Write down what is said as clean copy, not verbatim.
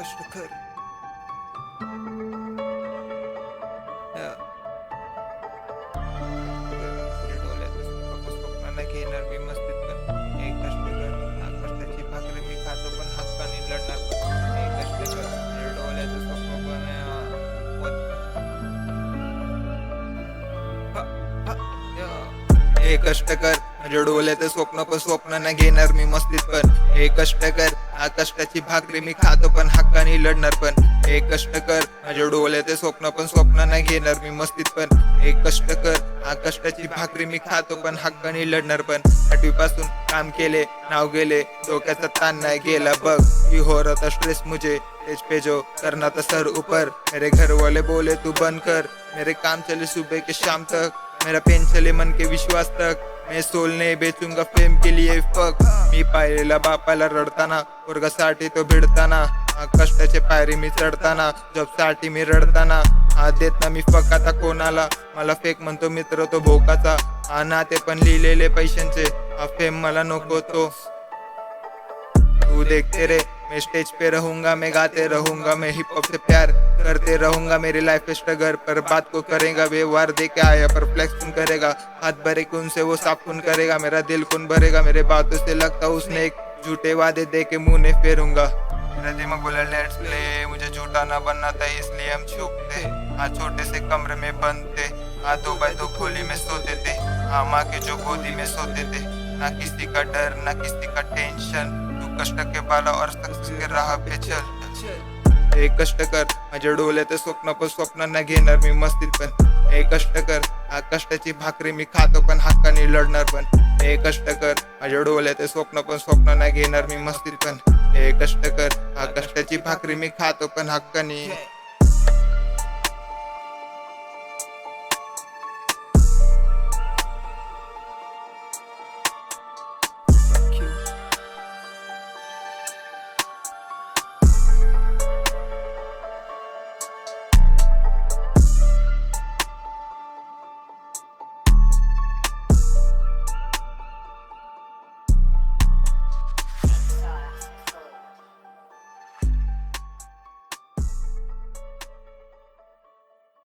कष्ट कर. स्वप्नांना घेणार मी मस्तीत पण एक कष्ट कर. कष्टाची भाकरी मी खातो पण हक्काने लढणार पण एक कष्ट कर. डोळ्याचं स्वप्न पण हे कष्ट कर. माझ्या डोळ्याचं स्वप्न पण स्वप्नांना घेणार मी मस्तीत पण हे कष्ट कर. कष्टाची भाकरी मी खातो पण हक्काने लढणार पण हे कष्ट कर. माझ्या डोळ्याचे स्वप्न पण स्वप्नांना घेणार मी मस्तीत पण हे कष्ट कर. कष्टाची भाकरी मी खातो पण हक्काने लढणार पण 8वी पासून काम केले नाव गेले डोक्याचा ताण नाही गेला बघ. ही हो रहा था स्ट्रेस मुझे स्टेज पे जो करना था सर ऊपर. मेरे घर वाले बोले तू बंद कर. मेरे काम चले सुबह के शाम तक. मेरा पेन चले मन के विश्वास तक. मैं सोल नहीं बेचूंगा फेम के लिए फक. मी पाहिलेला बापाला रडताना वर्गासाठी तो भिडताना. कष्टाचे पायरी मी चढताना जॉबसाठी मी रडताना. देत ना मी फक आता कोणाला. मला फेक म्हणतो मित्र तो भोकाचा. नाते पण लिहिलेले पैशांचे. फेम मला नको तो. तू देखते रे मैं स्टेज पे रहूंगा मैं गाते रहूंगा मैं हिप हॉप से प्यार करते रहूंगा. मेरी लाइफ स्ट्रगल पर बात को करेगा व्यवहार दे के आया पर फ्लेक्स कौन करेगा. हाथ भरे कौन से वो साफ कौन करेगा. मेरा दिल कौन भरेगा. मेरे बातों से लगता उसने एक झूठे वादे दे के मुंह ने फेरूंगा. मेरा दिमाग बोला लेट्स प्ले. मुझे झूठा ना बनना था इसलिए हम चुप थे. छोटे से कमरे में बंद थे. 2x2 खोली में सोते थे. माँ के जो गोदी में सोते थे. ना किसी का डर ना किसी का टेंशन. तू कष्ट के बाला और सक्सेस के राह पे चल. हे कष्ट कर. माझ्या डोळ्याचं स्वप्न पण स्वप्नांना घेणार मी मस्तीत पण हे कष्ट कर. कष्टाची भाकरी मी खातो पण हक्काने लढणार पण हे कष्ट कर. माझ्या डोळ्याचं स्वप्न पण स्वप्नांना घेणार मी मस्तीत पण हे कष्ट कर. कष्टाची भाकरी मी खातो पण हक्काने